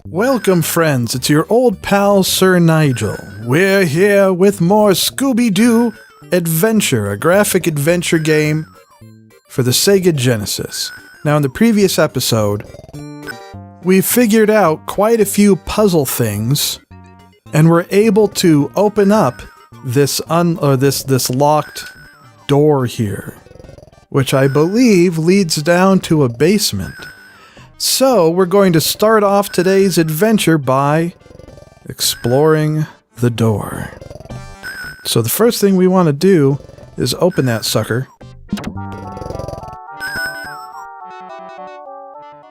Welcome, friends. It's your old pal, Sir Nigel. We're here with more Scooby-Doo Adventure, a graphic adventure game for the Sega Genesis. Now, in the previous episode, we figured out quite a few puzzle things, and we're able to open up this locked door here, which I believe leads down to a basement. So, we're going to start off today's adventure by exploring the door. So the first thing we want to do is open that sucker.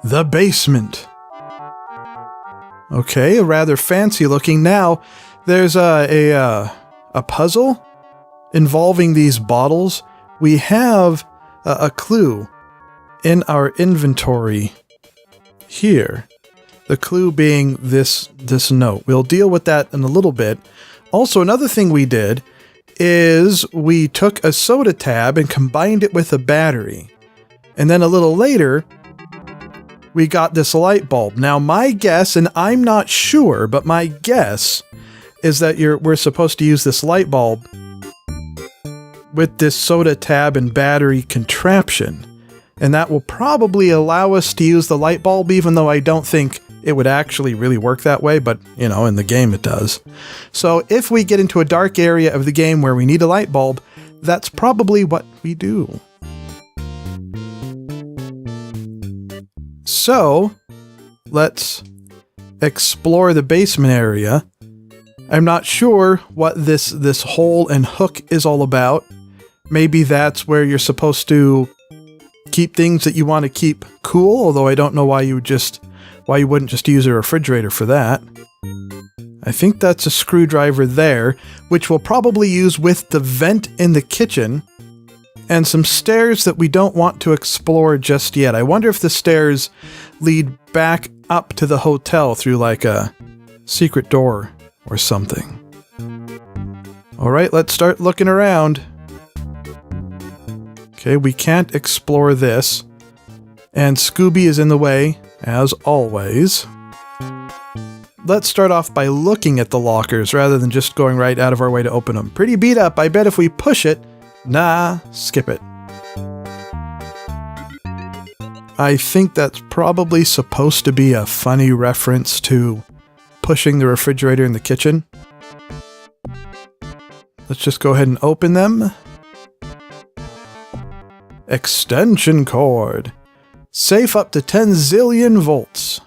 The basement. Okay, rather fancy looking. Now, there's a puzzle involving these bottles. We have a clue in our inventory here. The clue being this note. We'll deal with that in a little bit. Also, another thing we did is we took a soda tab and combined it with a battery. And then a little later, we got this light bulb. Now, my guess, and I'm not sure, but my guess is that we're supposed to use this light bulb with this soda tab and battery contraption. And that will probably allow us to use the light bulb, even though I don't think it would actually really work that way, but, you know, in the game it does. So if we get into a dark area of the game where we need a light bulb, that's probably what we do. So, let's explore the basement area. I'm not sure what this hole and hook is all about. Maybe that's where you're supposed to keep things that you want to keep cool, although I don't know why you wouldn't just use a refrigerator for that. I think that's a screwdriver there, which we'll probably use with the vent in the kitchen, and some stairs that we don't want to explore just yet. I wonder if the stairs lead back up to the hotel through like a secret door or something. Alright, let's start looking around. Okay, we can't explore this. And Scooby is in the way, as always. Let's start off by looking at the lockers rather than just going right out of our way to open them. Pretty beat up. I bet if we push it... Nah, skip it. I think that's probably supposed to be a funny reference to pushing the refrigerator in the kitchen. Let's just go ahead and open them. Extension cord. Safe up to 10 zillion volts.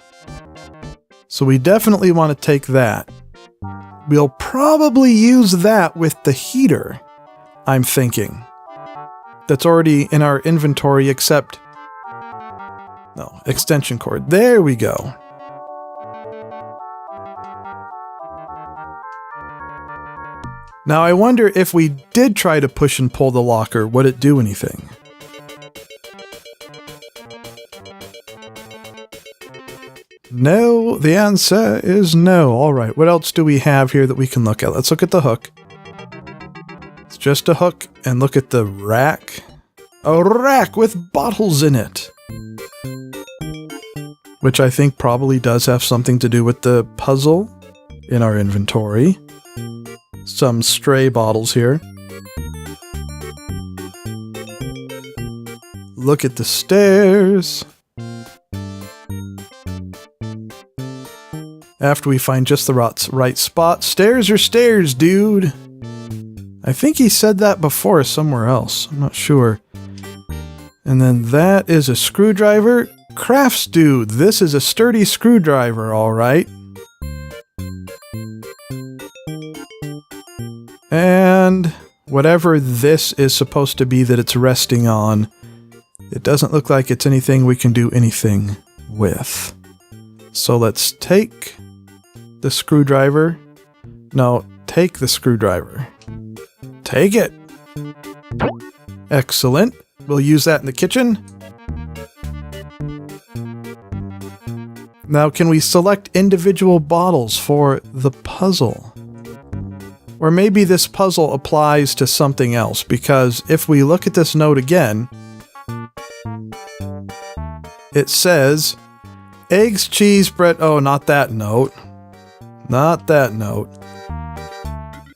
So we definitely want to take that. We'll probably use that with the heater, I'm thinking. That's already in our inventory, except... No, extension cord. There we go. Now I wonder if we did try to push and pull the locker, would it do anything? No, the answer is no. Alright, what else do we have here that we can look at? Let's look at the hook. It's just a hook, and look at the rack. A rack with bottles in it! Which I think probably does have something to do with the puzzle in our inventory. Some stray bottles here. Look at the stairs. After we find just the right spot. Stairs are stairs, dude! I think he said that before somewhere else. I'm not sure. And then that is a screwdriver. Crafts dude, this is a sturdy screwdriver, alright. And whatever this is supposed to be that it's resting on, it doesn't look like it's anything we can do anything with. So let's take the screwdriver. No, take the screwdriver. Take it! Excellent. We'll use that in the kitchen. Now, can we select individual bottles for the puzzle? Or maybe this puzzle applies to something else, because if we look at this note again, it says, Eggs, cheese, bread. Oh, not that note. Not that note.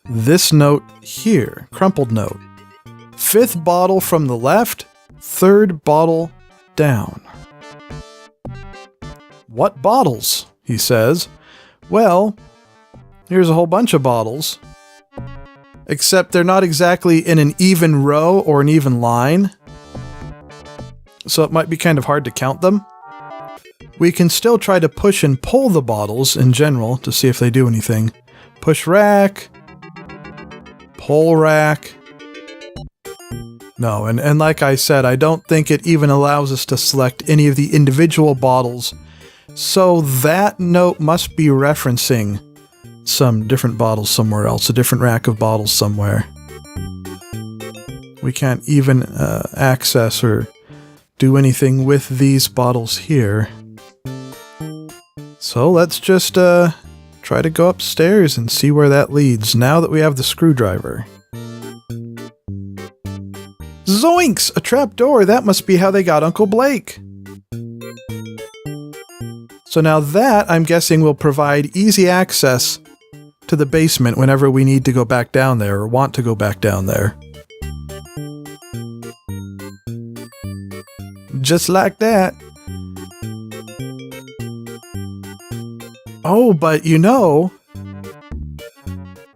This note here. Crumpled note. 5th bottle from the left. 3rd bottle down. What bottles? He says. Well, here's a whole bunch of bottles. Except they're not exactly in an even row or an even line. So it might be kind of hard to count them. We can still try to push and pull the bottles in general to see if they do anything. Push rack. Pull rack. No, and like I said, I don't think it even allows us to select any of the individual bottles. So that note must be referencing some different bottles somewhere else, a different rack of bottles somewhere. We can't even access or do anything with these bottles here. So let's just try to go upstairs and see where that leads now that we have the screwdriver. Zoinks! A trapdoor! That must be how they got Uncle Blake! So now that, I'm guessing, will provide easy access to the basement whenever we need to go back down there or want to go back down there. Just like that. Oh, but you know,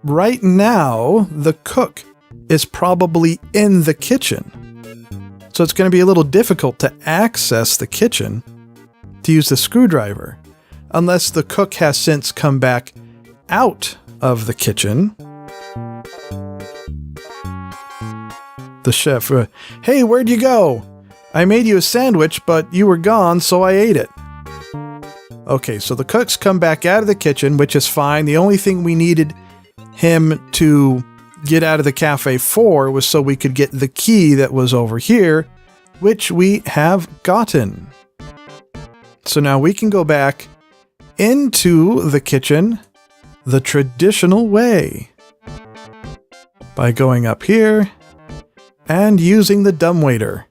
right now, the cook is probably in the kitchen. So it's going to be a little difficult to access the kitchen to use the screwdriver, unless the cook has since come back out of the kitchen. The chef, hey, where'd you go? I made you a sandwich, but you were gone, so I ate it. Okay, so the cook's come back out of the kitchen, which is fine. The only thing we needed him to get out of the cafe for was so we could get the key that was over here, which we have gotten. So now we can go back into the kitchen the traditional way by going up here and using the dumbwaiter.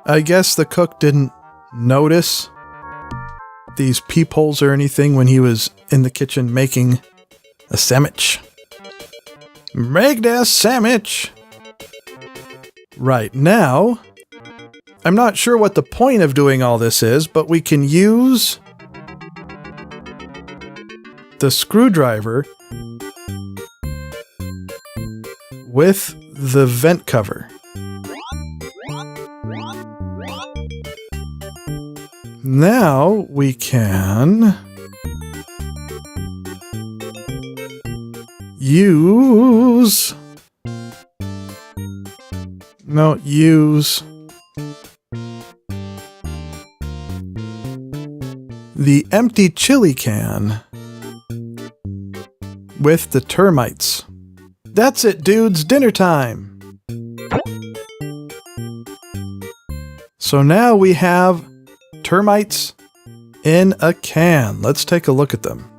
I guess the cook didn't notice these peepholes or anything when he was in the kitchen making a sandwich. Make that sandwich! Right, now, I'm not sure what the point of doing all this is, but we can use the screwdriver with the vent cover. Now we can use the empty chili can with the termites. That's it, dudes, dinner time. So now we have termites in a can. Let's take a look at them.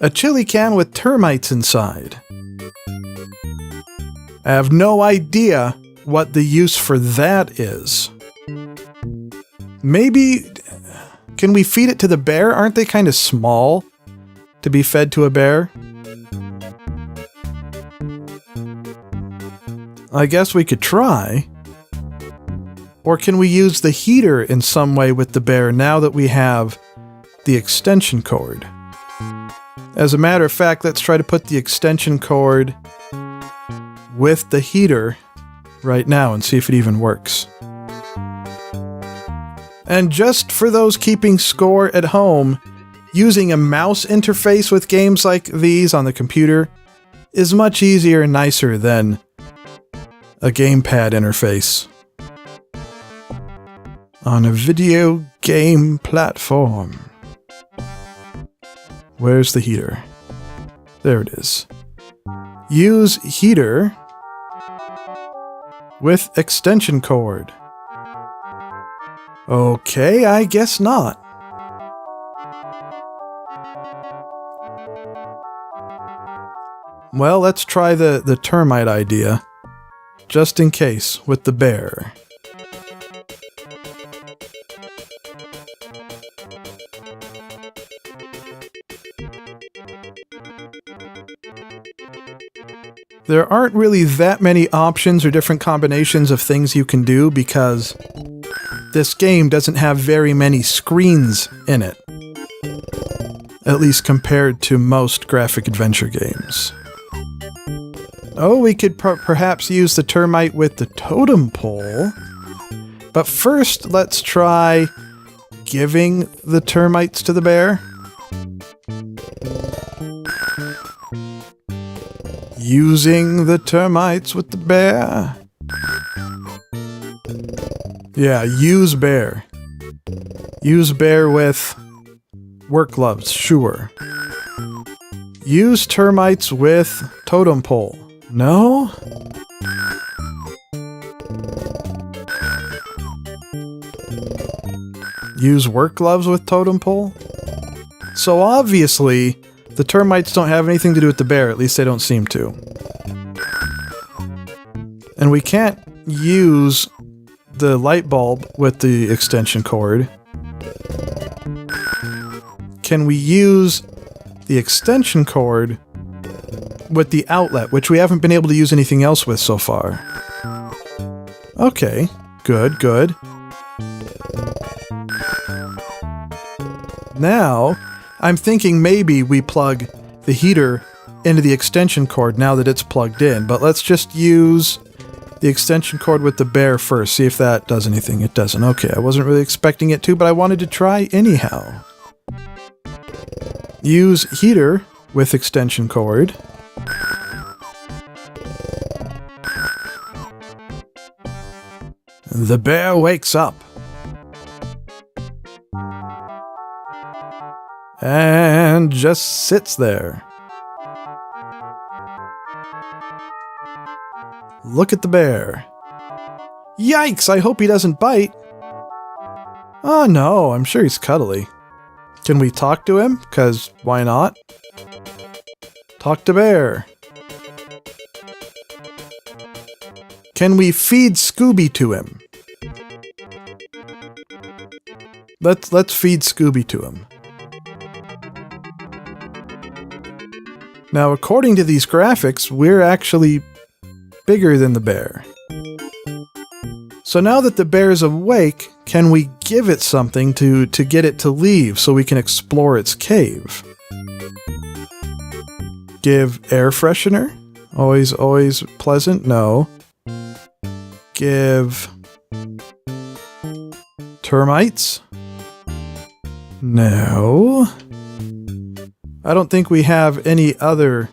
A chili can with termites inside. I have no idea what the use for that is. Maybe, can we feed it to the bear? Aren't they kind of small to be fed to a bear? I guess we could try. Or can we use the heater in some way with the bear now that we have the extension cord? As a matter of fact, let's try to put the extension cord with the heater right now and see if it even works. And just for those keeping score at home, using a mouse interface with games like these on the computer is much easier and nicer than a gamepad interface on a video game platform. Where's the heater? There it is. Use heater with extension cord. Okay, I guess not. Well, let's try the termite idea, just in case, with the bear. There aren't really that many options or different combinations of things you can do because this game doesn't have very many screens in it. At least compared to most graphic adventure games. Oh, we could perhaps use the termite with the totem pole. But first, let's try giving the termites to the bear. Using the termites with the bear. Yeah, use bear. Use bear with work gloves, sure. Use termites with totem pole. No? Use work gloves with totem pole? So obviously, the termites don't have anything to do with the bear, at least they don't seem to. And we can't use the light bulb with the extension cord. Can we use the extension cord with the outlet, which we haven't been able to use anything else with so far? Okay, good, good. Now, I'm thinking maybe we plug the heater into the extension cord now that it's plugged in, but let's just use the extension cord with the bear first, see if that does anything. It doesn't. Okay, I wasn't really expecting it to, but I wanted to try anyhow. Use heater with extension cord. The bear wakes up. And just sits there. Look at the bear. Yikes, I hope he doesn't bite. Oh no, I'm sure he's cuddly. Can we talk to him? 'Cause why not? Talk to bear. Can we feed Scooby to him? Let's feed Scooby to him. Now, according to these graphics, we're actually bigger than the bear. So now that the bear is awake, can we give it something to get it to leave so we can explore its cave? Give air freshener? Always pleasant? No. Give termites? No. I don't think we have any other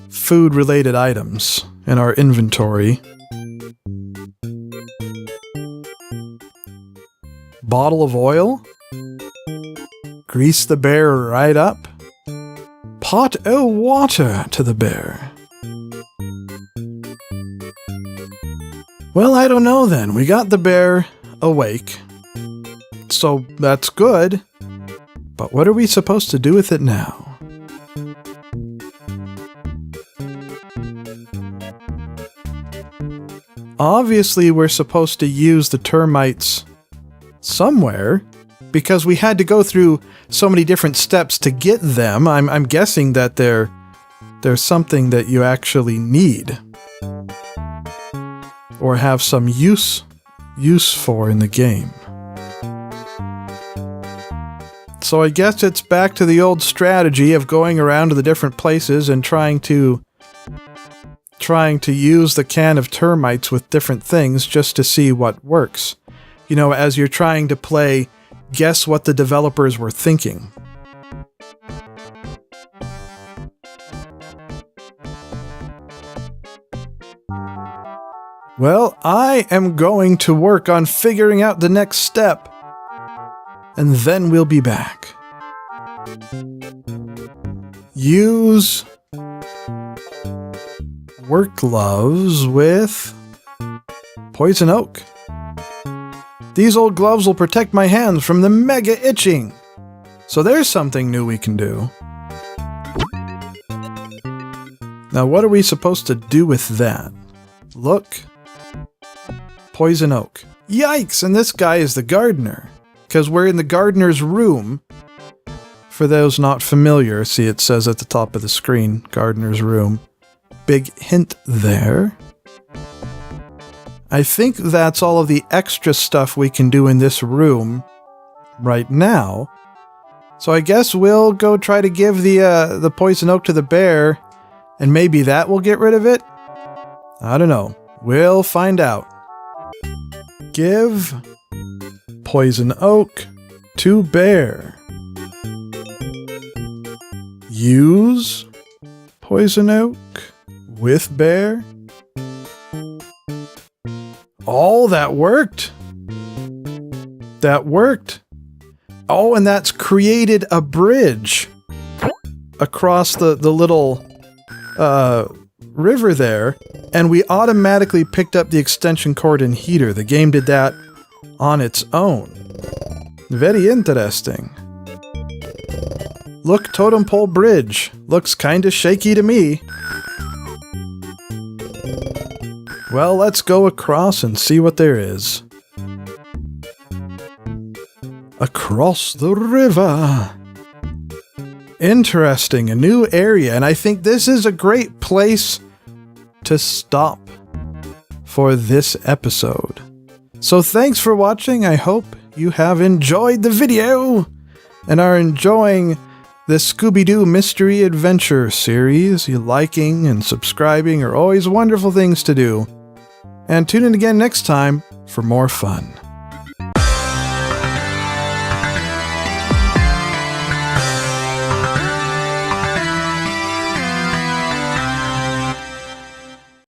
food-related items in our inventory. Bottle of oil? Grease the bear right up? Pot o' water to the bear. Well, I don't know then. We got the bear awake. So that's good. But what are we supposed to do with it now? Obviously, we're supposed to use the termites somewhere, because we had to go through so many different steps to get them. I'm guessing that there's something that you actually need. Or have some use for in the game. So I guess it's back to the old strategy of going around to the different places and trying to use the can of termites with different things just to see what works. You know, as you're trying to play guess what the developers were thinking. Well, I am going to work on figuring out the next step, and then we'll be back. Use work gloves with poison oak. These old gloves will protect my hands from the mega itching. So there's something new we can do. Now, what are we supposed to do with that? Look. Poison oak. Yikes! And this guy is the gardener. Because we're in the gardener's room. For those not familiar, see it says at the top of the screen, gardener's room. Big hint there. I think that's all of the extra stuff we can do in this room right now. So I guess we'll go try to give the poison oak to the bear, and maybe that will get rid of it? I don't know. We'll find out. Give poison oak to bear. Use poison oak with bear. Oh, that worked. That worked. Oh, and that's created a bridge across the little river there, and we automatically picked up the extension cord and heater. The game did that on its own. Very interesting. Look, totem pole bridge. Looks kinda shaky to me. Well, let's go across and see what there is. Across the river. Interesting, a new area, and I think this is a great place to stop for this episode. So thanks for watching. I hope you have enjoyed the video and are enjoying this Scooby-Doo Mystery Adventure series. You liking and subscribing are always wonderful things to do. And tune in again next time for more fun.